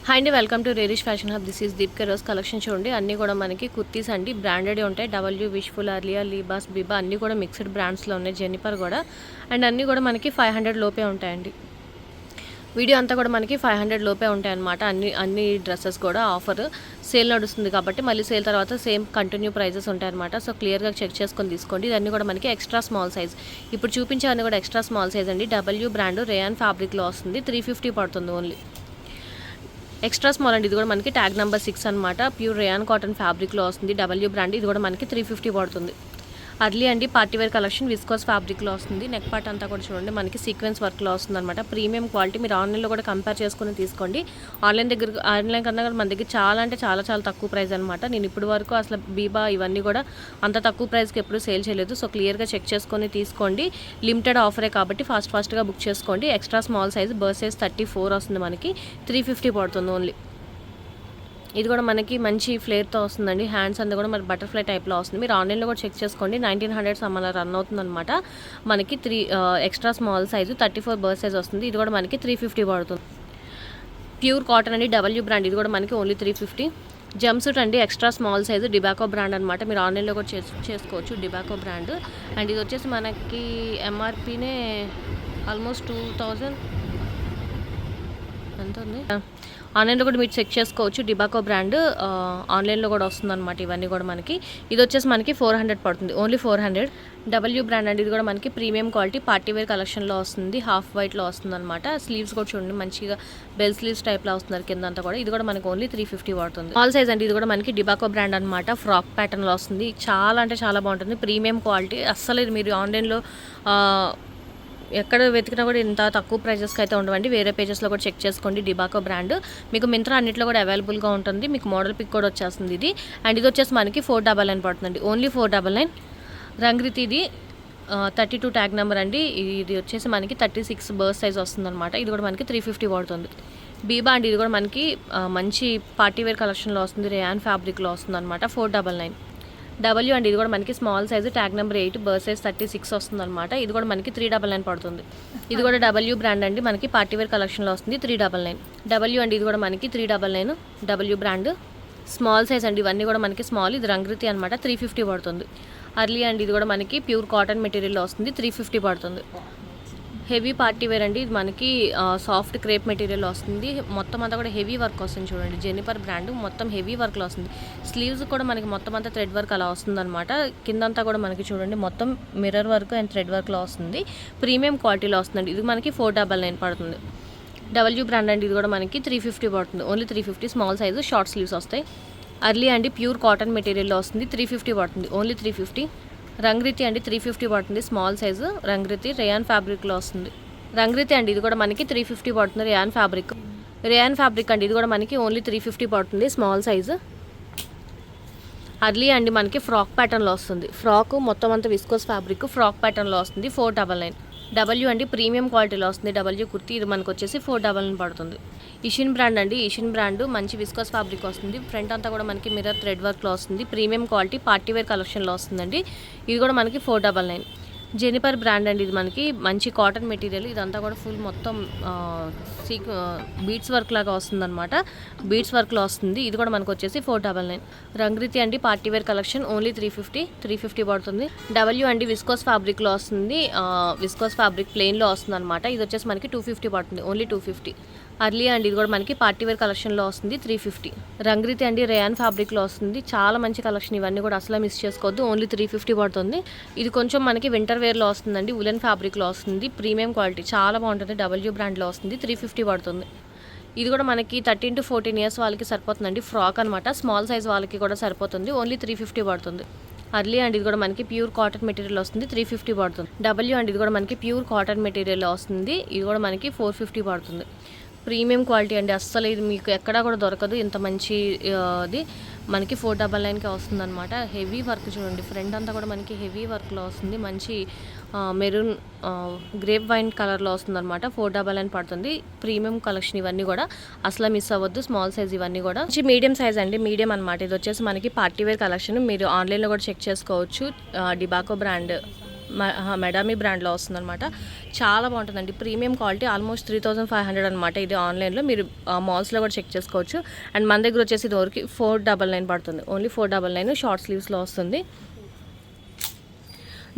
Hi అండి, welcome to రేరిష్ fashion hub. This is దీప్క రోజ్ కలెక్షన్. చూడండి, అన్నీ కూడా మనకి కుర్తీస్ అండి, బ్రాండెడ్ ఉంటాయి. W, Wishful, Aurelia, Libas, Biba అన్నీ కూడా మిక్స్డ్ బ్రాండ్స్లో ఉన్నాయి. జెనిఫర్ కూడా అండ్ అన్నీ కూడా మనకి 500 లోపే ఉంటాయండి. వీడియో అంతా కూడా మనకి 500 లోపే ఉంటాయి అన్నమాట. అన్ని డ్రెస్సెస్ కూడా ఆఫర్ సేల్ నడుస్తుంది కాబట్టి మళ్ళీ సేల్ తర్వాత సేమ్ కంటిన్యూ ప్రైజెస్ ఉంటాయన్నమాట. సో క్లియర్గా చెక్ చేసుకొని తీసుకోండి. ఇదన్నీ కూడా మనకి ఎక్స్ట్రా స్మాల్ సైజ్. ఇప్పుడు చూపించే అన్నీ కూడా ఎక్స్ట్రా స్మాల్ సైజ్ అండి. డబ్ల్యూ బ్రాండ్ రేయాన్ ఫ్యాబ్రిక్లో వస్తుంది. 350 పడుతుంది ఓన్లీ. ఎక్స్ట్రా స్మాల్ అండి. ఇది కూడా మనకి ట్యాగ్ నెంబర్ 6 అనమాట. ప్యూర్ రేయాన్ కాటన్ ఫ్యాబ్రిక్లో వస్తుంది. W brand. ఇది కూడా మనకి 350 పడుతుంది. అర్లీ అండి, పార్టీవేర్ కలెక్షన్ విస్కోస్ ఫ్యాబ్రిక్లో వస్తుంది. నెక్ పార్ట్ అంతా కూడా చూడండి మనకి సీక్వెన్స్ వర్క్లో వస్తుంది అనమాట. Premium quality. మీరు ఆన్లైన్లో కూడా కంపేర్ చేసుకుని తీసుకోండి. ఆన్లైన్ కన్నా కూడా మన దగ్గర చాలా అంటే చాలా చాలా తక్కువ ప్రైస్ అనమాట. నేను ఇప్పుడు వరకు అసలు బీబా ఇవన్నీ కూడా అంత తక్కువ ప్రైస్కి ఎప్పుడు సేల్ చేయలేదు. సో క్లియర్గా చెక్ చేసుకొని తీసుకోండి. లిమిటెడ్ ఆఫరే కాబట్టి ఫాస్ట్గా బుక్ చేసుకోండి. ఎక్స్ట్రా స్మాల్ సైజ్ బర్సైజ్ 34 వస్తుంది మనకి. 350 పడుతుంది ఓన్లీ. ఇది కూడా మనకి మంచి ఫ్లేర్తో వస్తుందండి. హ్యాండ్స్ అంతా కూడా మరి బటర్ఫ్లై టైప్లో వస్తుంది. మీరు ఆన్లైన్లో కూడా చెక్ చేసుకోండి. 1900 సమ్మర్లో రన్ అవుతుందన్నమాట. మనకి extra small size 34 birth size వస్తుంది. ఇది కూడా మనకి 350 పడుతుంది. ప్యూర్ కాటన్ అండి, డబ్ల్యూ బ్రాండ్. ఇది కూడా మనకి ఓన్లీ 350. జంప్ సూట్ అండి, ఎక్స్ట్రా స్మాల్ సైజు, డిబాకో బ్రాండ్ అనమాట. మీరు ఆన్లైన్లో కూడా చేసుకోవచ్చు. డిబాకో బ్రాండ్. అండ్ ఇది వచ్చేసి మనకి ఎంఆర్పీనే ఆల్మోస్ట్ 2000 ఎంత ఉంది. ఆన్లైన్లో కూడా మీరు చెక్ చేసుకోవచ్చు. డిబాకో బ్రాండ్ ఆన్లైన్లో కూడా వస్తుందన్నమాట. ఇవన్నీ కూడా మనకి ఇది వచ్చేసి మనకి 400 పడుతుంది. ఓన్లీ 400. డబ్ల్యూ బ్రాండ్ అండి. ఇది కూడా మనకి ప్రీమియం క్వాలిటీ పార్టీవేర్ కలెక్షన్లో వస్తుంది. హాఫ్ వైట్లో వస్తుంది అనమాట. స్లీవ్స్ కూడా చూడండి మంచిగా బెల్ స్లీవ్స్ టైప్లో వస్తున్నారు కింద అంతా కూడా. ఇది కూడా మనకి ఓన్లీ 350 పడుతుంది. ఆల్ సైజ్ అండి. ఇది కూడా మనకి డిబాకో బ్రాండ్ అనమాట. ఫ్రాక్ ప్యాటర్న్లో వస్తుంది. చాలా అంటే చాలా బాగుంటుంది. Premium quality. అస్సలు మీరు ఆన్లైన్లో ఎక్కడ వెతికినా కూడా ఇంత తక్కువ ప్రైజెస్కి అయితే ఉండవండి. వేరే పేజెస్లో కూడా చెక్ చేసుకోండి. డిబాకో బ్రాండ్ మీకు మింత్రా అన్నింటిలో కూడా అవైలబుల్గా ఉంటుంది. మీకు మోడల్ పిక్ కూడా వచ్చేస్తుంది ఇది. అండ్ ఇది వచ్చేసి మనకి 499 పడుతుందండి. ఓన్లీ 499. రంగ్రీతి. ఇది 32 ట్యాగ్ నెంబర్ అండి. ఇది వచ్చేసి మనకి 36 బర్త్ సైజ్ వస్తుందన్నమాట. ఇది కూడా మనకి 350 పడుతుంది. బీబా అండి. ఇది కూడా మనకి మంచి పార్టీవేర్ కలెక్షన్లో వస్తుంది. రేయాన్ ఫ్యాబ్రిక్లో వస్తుంది అనమాట. 499. డబ్ల్యూ అండి. ఇది కూడా మనకి small size tag number 8 birth size 36 వస్తుంది అనమాట. ఇది కూడా మనకి 399 పడుతుంది. ఇది కూడా డబ్ల్యూ బ్రాండ్ అండి. మనకి పార్టీవేర్ కలెక్షన్లో వస్తుంది. 399. డబ్ల్యూ అండి. ఇది కూడా మనకి 399. డబ్ల్యూ బ్రాండ్ స్మాల్ సైజ్ అండి. ఇవన్నీ కూడా మనకి స్మాల్. ఇది రంగ్రీతి అనమాట. 350 పడుతుంది. అర్లీ అండి. ఇది కూడా మనకి ప్యూర్ కాటన్ మెటీరియల్లో వస్తుంది. 350 పడుతుంది. హెవీ పార్టీ వేర్ అండి. ఇది మనకి సాఫ్ట్ క్రేప్ మెటీరియల్ వస్తుంది. మొత్తం అంతా కూడా హెవీ వర్క్ వస్తుంది. చూడండి, జెనిఫర్ బ్రాండ్ మొత్తం హెవీ వర్క్లో వస్తుంది. స్లీవ్స్ కూడా మనకి మొత్తం అంతా థ్రెడ్ వర్క్ అలా వస్తుంది అనమాట. కిందంతా కూడా మనకి చూడండి మొత్తం మిర్రర్ వర్క్ అండ్ థ్రెడ్ వర్క్లో వస్తుంది. ప్రీమియం క్వాలిటీలో వస్తుందండి. ఇది మనకి 499 పడుతుంది. డబ్ల్యూ బ్రాండ్ అండి. ఇది కూడా మనకి 350 పడుతుంది. Only 350. Small size short sleeves వస్తాయి. అర్లీ అండి. ప్యూర్ కాటన్ మెటీరియల్లో వస్తుంది. 350 పడుతుంది. ఓన్లీ 350. రంగ్రీతి అండి. 350 పడుతుంది. స్మాల్ సైజు రంగ్రీతి రేయాన్ ఫ్యాబ్రిక్లో వస్తుంది. రంగ్రీతి అండి. ఇది కూడా మనకి 350 పడుతుంది. రేయాన్ ఫ్యాబ్రిక్ అండి. ఇది కూడా మనకి ఓన్లీ 350 పడుతుంది. Small size. అర్లీ అండి. మనకి ఫ్రాక్ ప్యాటర్న్లో వస్తుంది. ఫ్రాక్ మొత్తం అంతా విస్కోస్ ఫ్యాబ్రిక్ ఫ్రాక్ ప్యాటర్న్లో వస్తుంది. 499. డబ్ల్యూ అండి. ప్రీమియం క్వాలిటీలో వస్తుంది. డబ్ల్యూ కుర్తీ. ఇది మనకు వచ్చేసి 499 పడుతుంది. ఇషిన్ బ్రాండ్ అండి. ఇషిన్ బ్రాండ్ మంచి విస్కోస్ ఫ్యాబ్రిక్ వస్తుంది. ఫ్రంట్ అంతా కూడా మనకి మిర్రర్ థ్రెడ్ వర్క్లో వస్తుంది. ప్రీమియం క్వాలిటీ పార్టీవేర్ కలెక్షన్లో వస్తుందండి. ఇది కూడా మనకి 499. జెనిఫర్ బ్రాండ్ అండి. ఇది మనకి మంచి కాటన్ మెటీరియల్. ఇదంతా కూడా ఫుల్ మొత్తం బీడ్స్ వర్క్ లాగా వస్తుందన్నమాట. బీడ్స్ వర్క్లో వస్తుంది. ఇది కూడా మనకు వచ్చేసి 499. రంగ్రీతి అండి. Party wear collection. ఓన్లీ 350 పడుతుంది. డబ్ల్యూ అండి. విస్కోస్ ఫ్యాబ్రిక్లో వస్తుంది. విస్కోస్ ఫ్యాబ్రిక్ ప్లెయిన్లో వస్తుంది అనమాట. ఇది వచ్చేసి మనకి 250 పడుతుంది. ఓన్లీ 250. అర్లీ అండి. ఇది కూడా మనకి పార్టీవేర్ కలెక్షన్లో వస్తుంది. 350. రంగ్రీతి అండి. రేయాన్ ఫ్యాబ్రిక్లో వస్తుంది. చాలా మంచి కలెక్షన్. ఇవన్నీ కూడా అసలు మిస్ చేసుకోవద్దు. ఓన్లీ 350 పడుతుంది. ఇది కొంచెం మనకి వింటర్ వేర్లో వస్తుందండి. ఉలెన్ ఫ్యాబ్రిక్లో వస్తుంది. ప్రీమియం క్వాలిటీ చాలా బాగుంటుంది. డబ్ల్యూ బ్రాండ్లో వస్తుంది. 350 పడుతుంది. ఇది కూడా మనకి 13 to 14 ఇయర్స్ వాళ్ళకి సరిపోతుందండి. ఫ్రాక్ అనమాట. స్మాల్ సైజ్ వాళ్ళకి కూడా సరిపోతుంది. ఓన్లీ 350 పడుతుంది. అర్లీ అండి. ఇది కూడా మనకి ప్యూర్ కాటన్ మెటీరియల్ వస్తుంది. 350 పడుతుంది. డబ్ల్యూ అండి. ఇది కూడా మనకి ప్యూర్ కాటన్ మెటీరియల్ వస్తుంది. ఇది కూడా మనకి 450 పడుతుంది. ప్రీమియం క్వాలిటీ అండి. అస్సలు ఇది మీకు ఎక్కడా కూడా దొరకదు. ఇంత మంచి అది మనకి 499కే వస్తుంది అనమాట. హెవీ వర్క్ చూడండి. ఫ్రంట్ అంతా కూడా మనకి హెవీ వర్క్లో వస్తుంది. మంచి మెరూన్ గ్రేప్ వైన్ కలర్లో వస్తుంది అనమాట. 499 పడుతుంది. ప్రీమియం కలెక్షన్ ఇవన్నీ కూడా అసలు మిస్ అవ్వద్దు. స్మాల్ సైజ్ ఇవన్నీ కూడా మీడియం సైజ్ అండి. మీడియం అనమాట. ఇది వచ్చేసి మనకి పార్టీవేర్ కలెక్షన్. మీరు ఆన్లైన్లో కూడా చెక్ చేసుకోవచ్చు. డిబాకో బ్రాండ్ మెడామీ బ్రాండ్లో వస్తుందన్నమాట. చాలా బాగుంటుందండి, ప్రీమియం క్వాలిటీ. ఆల్మోస్ట్ 3500 అనమాట ఇది. ఆన్లైన్లో మీరు మాల్స్లో కూడా చెక్ చేసుకోవచ్చు. అండ్ మన దగ్గర వచ్చేసి ఇది వరకు 499 పడుతుంది, ఓన్లీ 499. షార్ట్ స్లీవ్స్లో వస్తుంది.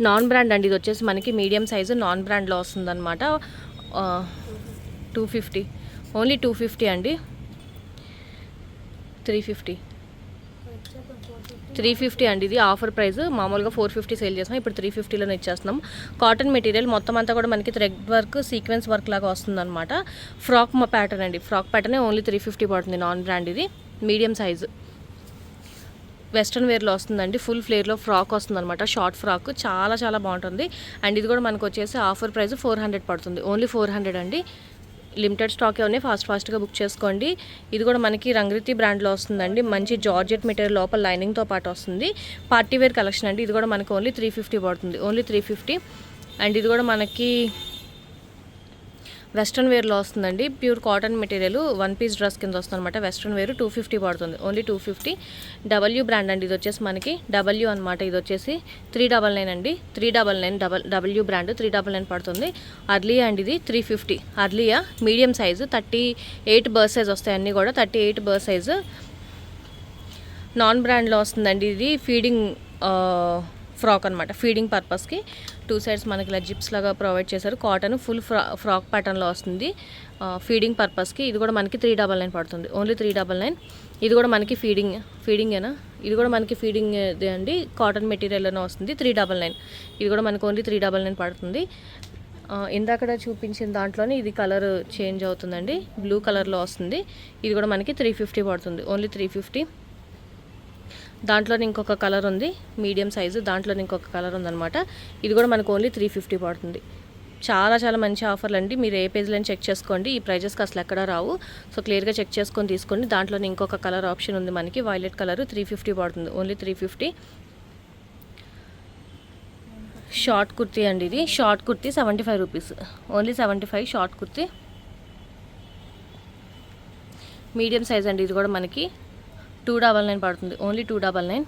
నాన్ బ్రాండ్ అండి, ఇది వచ్చేసి మనకి మీడియం సైజు నాన్ బ్రాండ్లో వస్తుందన్నమాట. 250, ఓన్లీ 250 అండి. 350 అండి, ఇది ఆఫర్ ప్రైస్. మామూలుగా 450 సేల్ చేస్తాం, ఇప్పుడు 350లోనే ఇచ్చేస్తున్నాం. కాటన్ మెటీరియల్ మొత్తం అంతా కూడా మనకి థ్రెడ్ వర్క్, సీక్వెన్స్ వర్క్ లాగా వస్తుందన్నమాట. ఫ్రాక్ ప్యాటర్న్ అండి, ఫ్రాక్ ప్యాటర్నే ఓన్లీ 350 పడుతుంది. నాన్ బ్రాండ్ ఇది, మీడియం సైజు వెస్ట్రన్ వేర్లో వస్తుందండి. ఫుల్ ఫ్లేర్లో ఫ్రాక్ వస్తుందన్నమాట, షార్ట్ ఫ్రాక్. చాలా చాలా బాగుంటుంది. అండ్ ఇది కూడా మనకు వచ్చేసి ఆఫర్ ప్రైస్ 400 పడుతుంది, ఓన్లీ 400 అండి. లిమిటెడ్ స్టాకే ఉన్నాయి, ఫాస్ట్గా బుక్ చేసుకోండి. ఇది కూడా మనకి రంగృతి బ్రాండ్లో వస్తుందండి. మంచి జార్జెట్ మెటీరియల్, లోపల లైనింగ్తో పాటు వస్తుంది. పార్టీ వేర్ కలెక్షన్ అండి. ఇది కూడా మనకి ఓన్లీ 350 పడుతుంది, ఓన్లీ 350. అండ్ ఇది కూడా మనకి వెస్ట్రన్ వేర్లో వస్తుందండి. Pure cotton material, 1 piece dress కింద వస్తుంది అనమాట. వెస్ట్రన్ వేర్ 250 పడుతుంది, ఓన్లీ 250. డబ్ల్యూ బ్రాండ్ అండి, ఇది వచ్చేసి మనకి డబ్ల్యూ అనమాట. ఇది వచ్చేసి 399 అండి, 399 డబ్ల్యూ బ్రాండ్ 399 పడుతుంది. అర్లియా అండి, ఇది 350. Aurelia medium size, 38 birth size వస్తాయి అన్నీ కూడా, 38 బర్త్ సైజు. నాన్ బ్రాండ్లో వస్తుందండి. ఇది ఫీడింగ్ ఫ్రాక్ అనమాట, ఫీడింగ్ పర్పస్కి 2 సైడ్స్ మనకి ఇలా జిప్స్ లాగా ప్రొవైడ్ చేశారు. కాటన్ ఫుల్ ఫ్రాక్ ప్యాటర్న్లో వస్తుంది, ఫీడింగ్ పర్పస్కి. ఇది కూడా మనకి 399 పడుతుంది, ఓన్లీ 399. ఇది కూడా మనకి ఫీడింగేనా, ఇది కూడా మనకి ఫీడింగ్ అండి. కాటన్ మెటీరియల్లోనే వస్తుంది, 399. ఇది కూడా మనకి ఓన్లీ 399 పడుతుంది. ఇందాక చూపించిన దాంట్లోనే ఇది కలర్ చేంజ్ అవుతుందండి, బ్లూ కలర్లో వస్తుంది. ఇది కూడా మనకి 350 పడుతుంది, ఓన్లీ 350. దాంట్లోనే ఇంకొక కలర్ ఉంది, మీడియం సైజు. దాంట్లోనే ఇంకొక కలర్ ఉందన్నమాట. ఇది కూడా మనకు ఓన్లీ 350 పడుతుంది. చాలా చాలా మంచి ఆఫర్లు అండి. మీరు ఏ పేజ్లో చెక్ చేసుకోండి, ఈ ప్రైజెస్కి అసలు ఎక్కడ రావు. సో క్లియర్గా చెక్ చేసుకొని తీసుకోండి. దాంట్లోనే ఇంకొక కలర్ ఆప్షన్ ఉంది మనకి, వైలెట్ కలర్, 350 పడుతుంది, ఓన్లీ 350. షార్ట్ కుర్తీ అండి, ఇది short kurti 75 rupees, only 75 short kurti. Medium size అండి, ఇది కూడా మనకి 299 పడుతుంది, ఓన్లీ 299.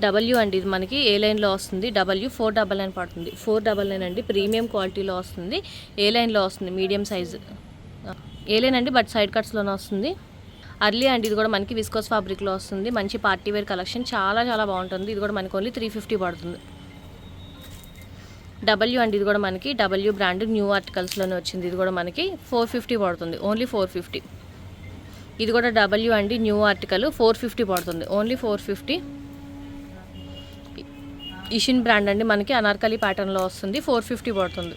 డబ్ల్యూ అండి, ఇది మనకి ఏ లైన్లో వస్తుంది. డబ్ల్యూ 499 పడుతుంది, 499 అండి. ప్రీమియం క్వాలిటీలో వస్తుంది, ఏ లైన్లో వస్తుంది, మీడియం సైజు ఏ లైన్ అండి, బట్ సైడ్ కట్స్లోనే వస్తుంది. అర్లీ అండి, ఇది కూడా మనకి విస్కోస్ ఫ్యాబ్రిక్లో వస్తుంది. మంచి పార్టీ వేర్ కలెక్షన్, చాలా చాలా బాగుంటుంది. ఇది కూడా మనకి ఓన్లీ 350 పడుతుంది. డబ్ల్యూ అండి, ఇది కూడా మనకి డబ్ల్యూ బ్రాండ్ న్యూ ఆర్టికల్స్లోనే వచ్చింది. ఇది కూడా మనకి 450 పడుతుంది, ఓన్లీ 450. ఇది కూడా డబ్ల్యూ అండి, న్యూ ఆర్టికల్, 450 పడుతుంది, ఓన్లీ 450. ఇషిన్ బ్రాండ్ అండి, మనకి అనార్కలి ప్యాటర్న్లో వస్తుంది, 450 పడుతుంది.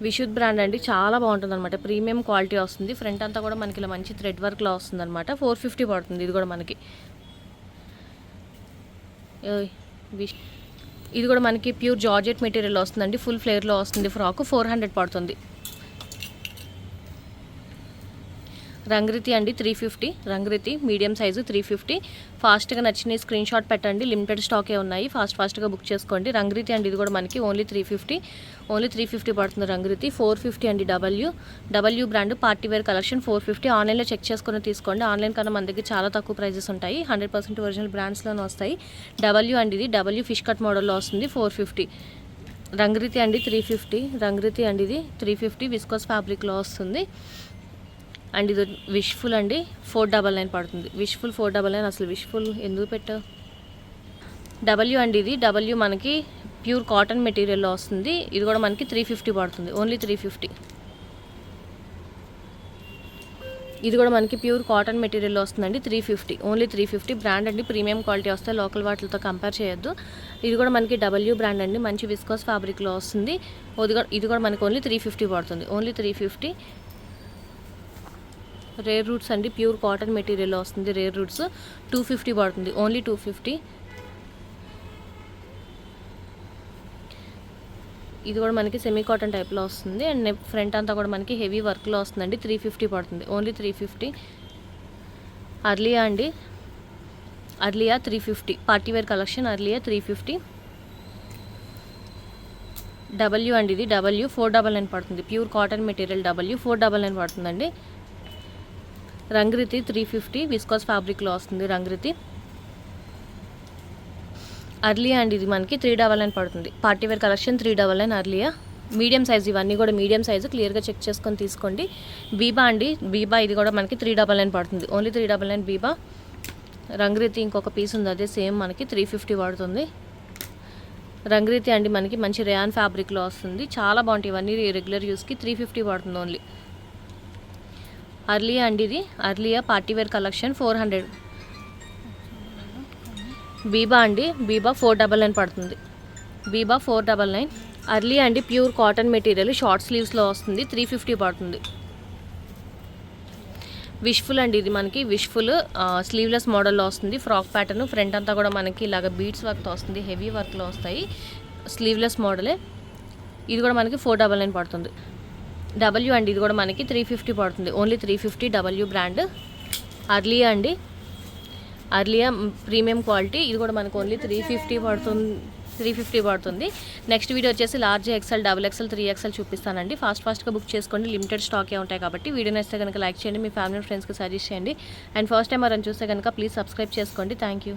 విశుద్ధ్ బ్రాండ్ అండి, చాలా బాగుంటుంది అనమాట. ప్రీమియం క్వాలిటీ వస్తుంది. ఫ్రంట్ అంతా కూడా మనకి ఇలా మంచి థ్రెడ్ వర్క్లో వస్తుంది అనమాట, 450 పడుతుంది. ఇది కూడా మనకి ఇది కూడా మనకి ప్యూర్ జార్జెట్ మెటీరియల్ వస్తుందండి. ఫుల్ ఫ్లేర్లో వస్తుంది. ఫ్రాక్ 400 పడుతుంది. రంగృతి అండి, 350. రంగృతి మీడియం సైజు 350. ఫాస్ట్గా నచ్చిన స్క్రీన్ షాట్ పెట్టండి, లిమిటెడ్ స్టాకే ఉన్నాయి. ఫాస్ట్గా బుక్ చేసుకోండి. రంగృతి అండి, ఇది కూడా మనకి ఓన్లీ 350, ఓన్లీ 350 పడుతుంది. రంగృతి 450 అండి. W brand party wear collection 450. ఆన్లైన్లో చెక్ చేసుకుని తీసుకోండి. ఆన్లైన్ కన్నా మన దగ్గర చాలా తక్కువ ప్రైజెస్ ఉంటాయి, 100% ఒరిజినల్ బ్రాండ్స్లోనే వస్తాయి. డబ్ల్యూ అండి, ఇది డబ్ల్యూ ఫిష్ కట్ మోడల్లో వస్తుంది, 450. రంగృతి అండి 350. రంగృతి అండి, ఇది 350 విస్కోస్ ఫ్యాబ్రిక్లో వస్తుంది. అండ్ ఇది విష్ఫుల్ అండి, 499 పడుతుంది. విష్ఫుల్ 499. అసలు విష్ఫుల్ ఎందుకు పెట్టావు. డబ్ల్యూ అండి, ఇది డబ్ల్యూ మనకి ప్యూర్ కాటన్ మెటీరియల్లో వస్తుంది. ఇది కూడా మనకి 350 పడుతుంది, ఓన్లీ 350. ఇది కూడా మనకి ప్యూర్ కాటన్ మెటీరియల్లో వస్తుందండి, 350, ఓన్లీ 350. బ్రాండ్ అండి, ప్రీమియం క్వాలిటీ వస్తాయి, లోకల్ వాటితో కంపేర్ చేయొద్దు. ఇది కూడా మనకి డబ్ల్యూ బ్రాండ్ అండి, మంచి విస్కోస్ ఫ్యాబ్రిక్లో వస్తుంది. ఇది కూడా మనకి ఓన్లీ 350 పడుతుంది, ఓన్లీ 350. రేర్ రూట్స్ అండి, ప్యూర్ కాటన్ మెటీరియల్లో వస్తుంది. రేర్ రూట్స్ 250 పడుతుంది, ఓన్లీ 250. ఇది కూడా మనకి సెమీ కాటన్ టైప్లో వస్తుంది. అండ్ ఫ్రంట్ అంతా కూడా మనకి హెవీ వర్క్లో వస్తుందండి, 350 పడుతుంది, ఓన్లీ 350. అర్లియా అండి, Aurelia 350. Party wear collection Aurelia 350. W అండి, ఇది డబ్ల్యూ 499 పడుతుంది. ప్యూర్ కాటన్ మెటీరియల్ డబ్ల్యూ 499 పడుతుందండి. రంగృతి 350 విస్కోస్ ఫ్యాబ్రిక్లో వస్తుంది. రంగృతి అర్లియా అండి ఇది మనకి 399 పడుతుంది. Party wear collection 399 Aurelia. Medium size, ఇవన్నీ కూడా మీడియం సైజు, క్లియర్గా చెక్ చేసుకొని తీసుకోండి. బీబా అండి, బీబా ఇది కూడా మనకి 399 పడుతుంది. ఓన్లీ 399 బీబా. రంగురీతి ఇంకొక పీస్ ఉంది, అదే సేమ్ మనకి 350 పడుతుంది. రంగురీతి అండి మనకి మంచి రేయాన్ ఫ్యాబ్రిక్లో వస్తుంది, చాలా బాగుంటాయి ఇవన్నీ. రెగ్యులర్ యూస్కి 350 పడుతుంది ఓన్లీ. అర్లియా అండి ఇది, అర్లియా పార్టీవేర్ కలెక్షన్ 400. బీబా అండి, బీబా 499 పడుతుంది. బీబా 499. అర్లియా అండి ప్యూర్ కాటన్ మెటీరియల్, షార్ట్ స్లీవ్స్లో వస్తుంది, 350 పడుతుంది. విష్ఫుల్ అండి ఇది మనకి, విష్ఫుల్ స్లీవ్లెస్ మోడల్లో వస్తుంది. ఫ్రాక్ ప్యాటర్న్, ఫ్రంట్ అంతా కూడా మనకి ఇలాగ బీడ్స్ వర్క్తో వస్తుంది, హెవీ వర్క్లో వస్తాయి. స్లీవ్లెస్ మోడలే. ఇది కూడా మనకి 499 పడుతుంది. డబ్ల్యూ అండి ఇది కూడా మనకి 350 పడుతుంది. Only 350 W brand. అర్లియా అండి, అర్లియా ప్రీమియం క్వాలిటీ, ఇది కూడా మనకు ఓన్లీ 350 పడుతుంది. నెక్స్ట్ వీడియో వచ్చేసి large XL, double XL, 3XL చూపిస్తానండి. ఫాస్ట్గా బుక్ చేసుకోండి, లిమిటెడ్ స్టాకే ఉంటాయి కాబట్టి. వీడియో నచ్చితే కనుక లైక్ చేయండి, మీ ఫ్యామిలీ ఫ్రెండ్స్కి సజెస్ట్ చేయండి. అండ్ ఫస్ట్ టైం ఎవరైనా చూస్తే కనుక ప్లీజ్ సబ్స్క్రైబ్ చేసుకోండి. Thank you.